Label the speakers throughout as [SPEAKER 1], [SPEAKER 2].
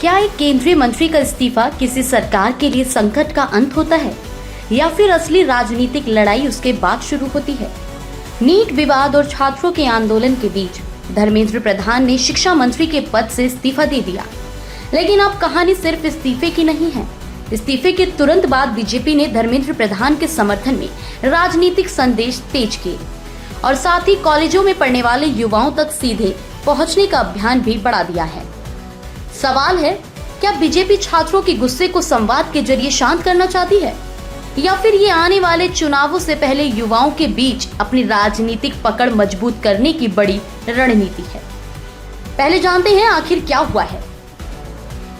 [SPEAKER 1] क्या एक केंद्रीय मंत्री का इस्तीफा किसी सरकार के लिए संकट का अंत होता है या फिर असली राजनीतिक लड़ाई उसके बाद शुरू होती है? नीट विवाद और छात्रों के आंदोलन के बीच धर्मेंद्र प्रधान ने शिक्षा मंत्री के पद से इस्तीफा दे दिया। लेकिन अब कहानी सिर्फ इस्तीफे की नहीं है। इस्तीफे के तुरंत बाद बीजेपी ने धर्मेंद्र प्रधान के समर्थन में राजनीतिक संदेश तेज किए और साथ ही कॉलेजों में पढ़ने वाले युवाओं तक सीधे पहुंचने का अभियान भी बढ़ा दिया है। सवाल है, क्या बीजेपी छात्रों के गुस्से को संवाद के जरिए शांत करना चाहती है या फिर ये आने वाले चुनावों से पहले युवाओं के बीच अपनी राजनीतिक पकड़ मजबूत करने की बड़ी रणनीति है? पहले जानते हैं आखिर क्या हुआ है।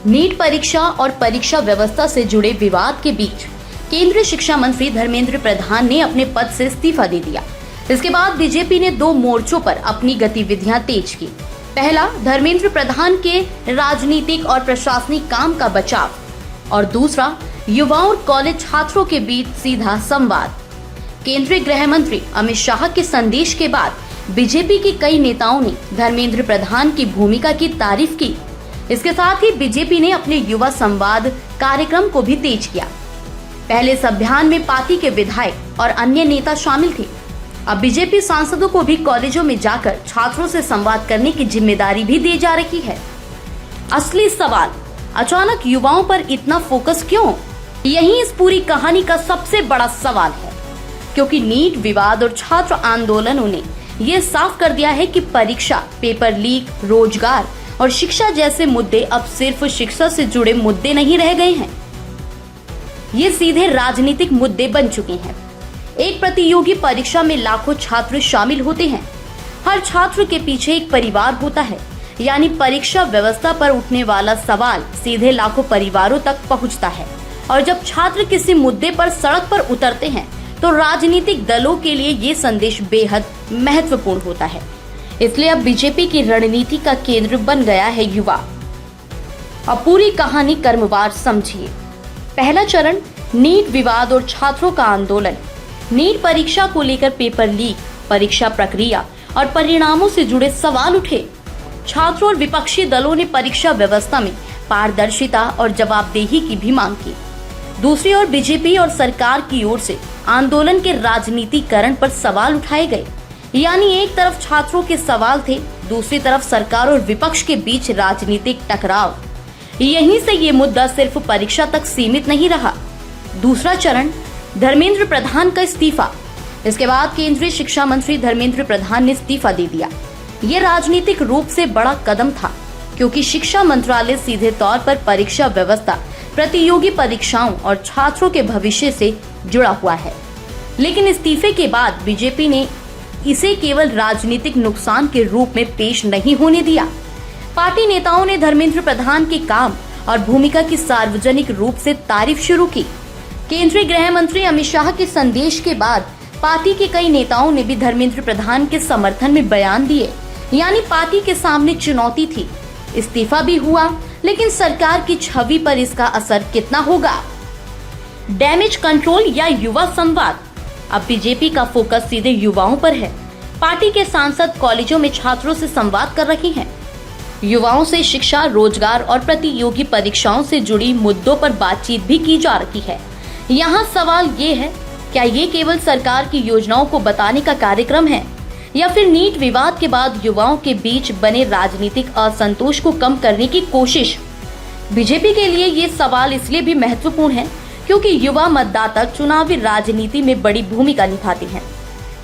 [SPEAKER 1] नीट परीक्षा और परीक्षा व्यवस्था से जुड़े विवाद के बीच केंद्रीय शिक्षा मंत्री धर्मेंद्र प्रधान ने अपने पद से इस्तीफा दे दिया। इसके बाद बीजेपी ने 2 मोर्चों पर अपनी गतिविधियां तेज की। पहला, धर्मेंद्र प्रधान के राजनीतिक और प्रशासनिक काम का बचाव और दूसरा, युवाओं और कॉलेज छात्रों के बीच सीधा संवाद। केंद्रीय गृह मंत्री अमित शाह के संदेश के बाद बीजेपी के कई नेताओं ने धर्मेंद्र प्रधान की भूमिका की तारीफ की। इसके साथ ही बीजेपी ने अपने युवा संवाद कार्यक्रम को भी तेज किया। पहले इस अभियान में पार्टी के विधायक और अन्य नेता शामिल थे। अब बीजेपी सांसदों को भी कॉलेजों में जाकर छात्रों से संवाद करने की जिम्मेदारी भी दी जा रही है। असली सवाल, अचानक युवाओं पर इतना फोकस क्यों? यही इस पूरी कहानी का सबसे बड़ा सवाल है, क्योंकि नीट विवाद और छात्र आंदोलनों ने ये साफ कर दिया है कि परीक्षा, पेपर लीक, रोजगार और शिक्षा जैसे मुद्दे अब सिर्फ शिक्षा से जुड़े मुद्दे नहीं रह गए हैं। ये सीधे राजनीतिक मुद्दे बन चुके हैं। एक प्रतियोगी परीक्षा में लाखों छात्र शामिल होते हैं। हर छात्र के पीछे एक परिवार होता है, यानी परीक्षा व्यवस्था पर उठने वाला सवाल सीधे लाखों परिवारों तक पहुंचता है। और जब छात्र किसी मुद्दे पर सड़क पर उतरते हैं तो राजनीतिक दलों के लिए ये संदेश बेहद महत्वपूर्ण होता है। इसलिए अब बीजेपी की रणनीति का केंद्र बन गया है युवा। अब पूरी कहानी क्रमवार समझिए। पहला चरण, नीट विवाद और छात्रों का आंदोलन। नीट परीक्षा को लेकर पेपर लीक, परीक्षा प्रक्रिया और परिणामों से जुड़े सवाल उठे। छात्रों और विपक्षी दलों ने परीक्षा व्यवस्था में पारदर्शिता और जवाबदेही की भी मांग की। दूसरी ओर बीजेपी और सरकार की ओर से आंदोलन के राजनीतिकरण पर सवाल उठाए गए। यानी एक तरफ छात्रों के सवाल थे, दूसरी तरफ सरकार और विपक्ष के बीच राजनीतिक टकराव। यहीं से ये मुद्दा सिर्फ परीक्षा तक सीमित नहीं रहा। दूसरा चरण, धर्मेंद्र प्रधान का इस्तीफा। इसके बाद केंद्रीय शिक्षा मंत्री धर्मेंद्र प्रधान ने इस्तीफा दे दिया। ये राजनीतिक रूप से बड़ा कदम था, क्योंकि शिक्षा मंत्रालय सीधे तौर पर परीक्षा व्यवस्था, प्रतियोगी परीक्षाओं और छात्रों के भविष्य से जुड़ा हुआ है। लेकिन इस्तीफे के बाद बीजेपी ने इसे केवल राजनीतिक नुकसान के रूप में पेश नहीं होने दिया। पार्टी नेताओं ने धर्मेंद्र प्रधान के काम और भूमिका की सार्वजनिक रूप से तारीफ शुरू की। केंद्रीय गृह मंत्री अमित शाह के संदेश के बाद पार्टी के कई नेताओं ने भी धर्मेंद्र प्रधान के समर्थन में बयान दिए। यानी पार्टी के सामने चुनौती थी। इस्तीफा भी हुआ, लेकिन सरकार की छवि पर इसका असर कितना होगा? डैमेज कंट्रोल या युवा संवाद। अब बीजेपी का फोकस सीधे युवाओं पर है। पार्टी के सांसद कॉलेजों में छात्रों से संवाद कर रहे हैं। युवाओं से शिक्षा, रोजगार और प्रतियोगी परीक्षाओं से जुड़ी मुद्दों पर बातचीत भी की जा रही है। यहाँ सवाल ये है, क्या ये केवल सरकार की योजनाओं को बताने का कार्यक्रम है या फिर नीट विवाद के बाद युवाओं के बीच बने राजनीतिक असंतोष को कम करने की कोशिश? बीजेपी के लिए ये सवाल इसलिए भी महत्वपूर्ण है क्योंकि युवा मतदाता चुनावी राजनीति में बड़ी भूमिका निभाते हैं।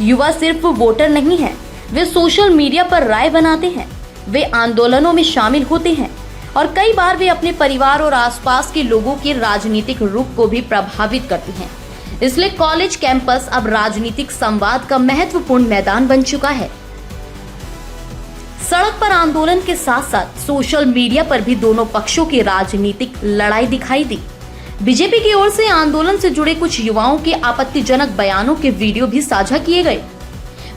[SPEAKER 1] युवा सिर्फ वोटर नहीं है, वे सोशल मीडिया पर राय बनाते हैं, वे आंदोलनों में शामिल होते हैं और कई बार वे अपने परिवार और आसपास के लोगों के राजनीतिक रुख को भी प्रभावित करते हैं। इसलिए कॉलेज कैंपस अब राजनीतिक संवाद का महत्वपूर्ण मैदान बन चुका है। सड़क पर आंदोलन के साथ साथ सोशल मीडिया पर भी दोनों पक्षों की राजनीतिक लड़ाई दिखाई दी। बीजेपी की ओर से आंदोलन से जुड़े कुछ युवाओं के आपत्तिजनक बयानों के वीडियो भी साझा किए गए।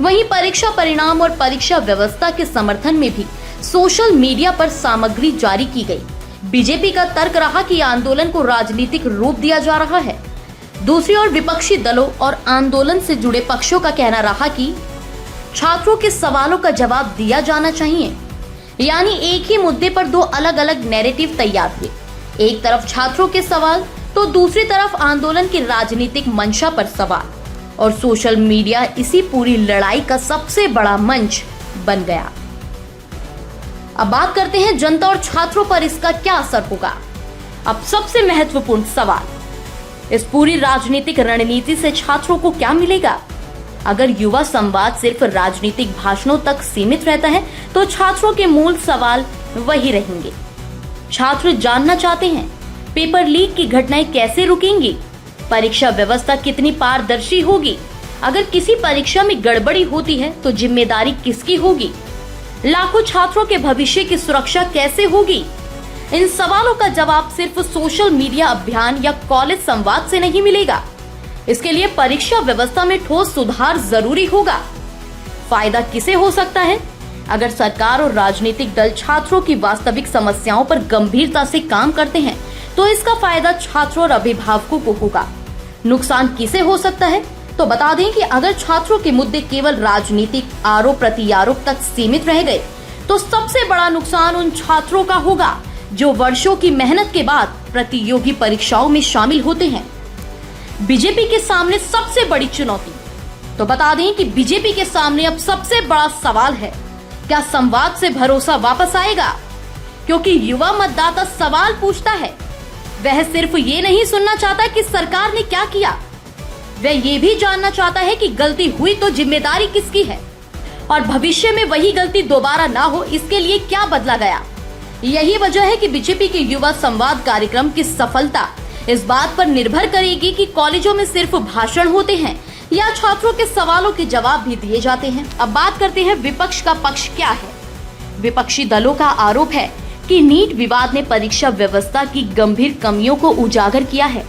[SPEAKER 1] वहीं परीक्षा परिणाम और परीक्षा व्यवस्था के समर्थन में भी सोशल मीडिया पर सामग्री जारी की गई। बीजेपी का तर्क रहा कि आंदोलन को राजनीतिक रूप दिया जा रहा है। दूसरी ओर विपक्षी दलों और आंदोलन से जुड़े पक्षों का कहना रहा कि छात्रों के सवालों का जवाब दिया जाना चाहिए। यानी एक ही मुद्दे पर दो अलग अलग नैरेटिव तैयार हुए। एक तरफ छात्रों के सवाल तो दूसरी तरफ आंदोलन की राजनीतिक मंशा पर सवाल, और सोशल मीडिया इसी पूरी लड़ाई का सबसे बड़ा मंच बन गया। अब बात करते हैं जनता और छात्रों पर इसका क्या असर होगा। अब सबसे महत्वपूर्ण सवाल, इस पूरी राजनीतिक रणनीति से छात्रों को क्या मिलेगा? अगर युवा संवाद सिर्फ राजनीतिक भाषणों तक सीमित रहता है तो छात्रों के मूल सवाल वही रहेंगे। छात्र जानना चाहते हैं पेपर लीक की घटनाएं कैसे रुकेंगी, परीक्षा व्यवस्था कितनी पारदर्शी होगी, अगर किसी परीक्षा में गड़बड़ी होती है तो जिम्मेदारी किसकी होगी, लाखों छात्रों के भविष्य की सुरक्षा कैसे होगी। इन सवालों का जवाब सिर्फ सोशल मीडिया अभियान या कॉलेज संवाद से नहीं मिलेगा। इसके लिए परीक्षा व्यवस्था में ठोस सुधार जरूरी होगा। फायदा किसे हो सकता है? अगर सरकार और राजनीतिक दल छात्रों की वास्तविक समस्याओं पर गंभीरता से काम करते हैं तो इसका फायदा छात्रों और अभिभावकों को होगा। नुकसान किसे हो सकता है? तो बता दें कि अगर छात्रों के मुद्दे केवल राजनीतिक आरोप प्रत्यारोप तक सीमित रह गए तो सबसे बड़ा नुकसान उन छात्रों का होगा जो वर्षों की मेहनत के बाद प्रतियोगी परीक्षाओं में शामिल होते हैं। बीजेपी के सामने सबसे बड़ी चुनौती, तो बता दें कि बीजेपी के सामने अब सबसे बड़ा सवाल है, क्या संवाद से भरोसा वापस आएगा? क्योंकि युवा मतदाता सवाल पूछता है, वह सिर्फ ये नहीं सुनना चाहता कि सरकार ने क्या किया, वह ये भी जानना चाहता है कि गलती हुई तो जिम्मेदारी किसकी है और भविष्य में वही गलती दोबारा ना हो इसके लिए क्या बदला गया। यही वजह है कि बीजेपी के युवा संवाद कार्यक्रम की सफलता इस बात पर निर्भर करेगी कि कॉलेजों में सिर्फ भाषण होते हैं या छात्रों के सवालों के जवाब भी दिए जाते हैं। अब बात करते हैं विपक्ष का पक्ष क्या है। विपक्षी दलों का आरोप है कि नीट विवाद ने परीक्षा व्यवस्था की गंभीर कमियों को उजागर किया है।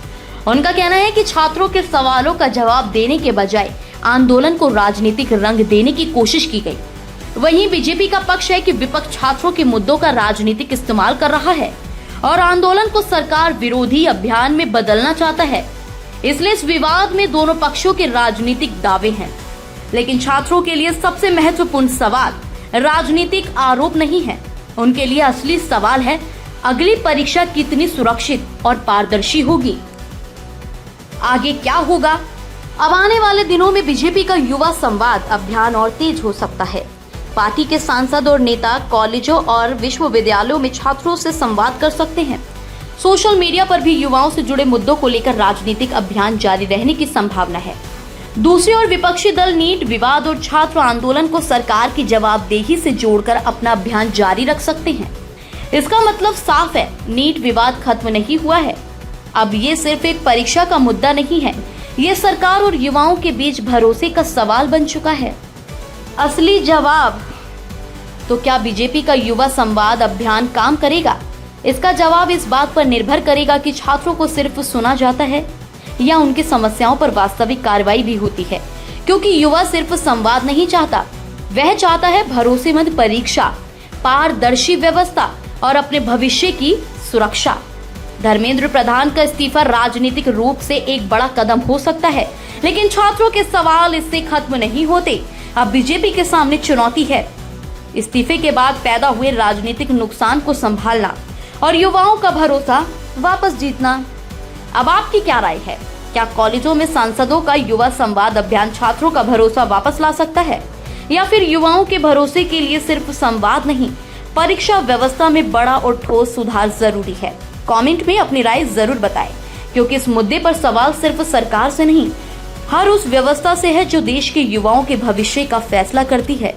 [SPEAKER 1] उनका कहना है कि छात्रों के सवालों का जवाब देने के बजाय आंदोलन को राजनीतिक रंग देने की कोशिश की गई। वहीं बीजेपी का पक्ष है कि विपक्ष छात्रों के मुद्दों का राजनीतिक इस्तेमाल कर रहा है और आंदोलन को सरकार विरोधी अभियान में बदलना चाहता है। इसलिए इस विवाद में दोनों पक्षों के राजनीतिक दावे हैं। लेकिन छात्रों के लिए सबसे महत्वपूर्ण सवाल राजनीतिक आरोप नहीं है, उनके लिए असली सवाल है अगली परीक्षा कितनी सुरक्षित और पारदर्शी होगी। आगे क्या होगा? अब आने वाले दिनों में बीजेपी का युवा संवाद अभियान और तेज हो सकता है। पार्टी के सांसद और नेता कॉलेजों और विश्वविद्यालयों में छात्रों से संवाद कर सकते हैं। सोशल मीडिया पर भी युवाओं से जुड़े मुद्दों को लेकर राजनीतिक अभियान जारी रहने की संभावना है। दूसरी ओर विपक्षी दल नीट विवाद और छात्र आंदोलन को सरकार की जवाबदेही से जोड़कर अपना अभियान जारी रख सकते हैं। इसका मतलब साफ है, नीट विवाद खत्म नहीं हुआ है। अब ये सिर्फ एक परीक्षा का मुद्दा नहीं है, ये सरकार और युवाओं के बीच भरोसे का सवाल बन चुका है। असली जवाब, तो क्या बीजेपी का युवा संवाद अभियान काम करेगा? इसका जवाब इस बात पर निर्भर करेगा कि छात्रों को सिर्फ सुना जाता है या उनकी समस्याओं पर वास्तविक कार्रवाई भी होती है। क्योंकि युवा सिर्फ संवाद नहीं चाहता, वह चाहता है भरोसेमंद परीक्षा, पारदर्शी व्यवस्था और अपने भविष्य की सुरक्षा। धर्मेंद्र प्रधान का इस्तीफा राजनीतिक रूप से एक बड़ा कदम हो सकता है, लेकिन छात्रों के सवाल इससे खत्म नहीं होते। अब बीजेपी के सामने चुनौती है इस्तीफे के बाद पैदा हुए राजनीतिक नुकसान को संभालना और युवाओं का भरोसा वापस जीतना। अब आपकी क्या राय है? क्या कॉलेजों में सांसदों का युवा संवाद अभियान छात्रों का भरोसा वापस ला सकता है, या फिर युवाओं के भरोसे के लिए सिर्फ संवाद नहीं, परीक्षा व्यवस्था में बड़ा और ठोस सुधार जरूरी है? कमेंट में अपनी राय जरूर बताएं, क्योंकि इस मुद्दे पर सवाल सिर्फ सरकार से नहीं, हर उस व्यवस्था से है जो देश के युवाओं के भविष्य का फैसला करती है।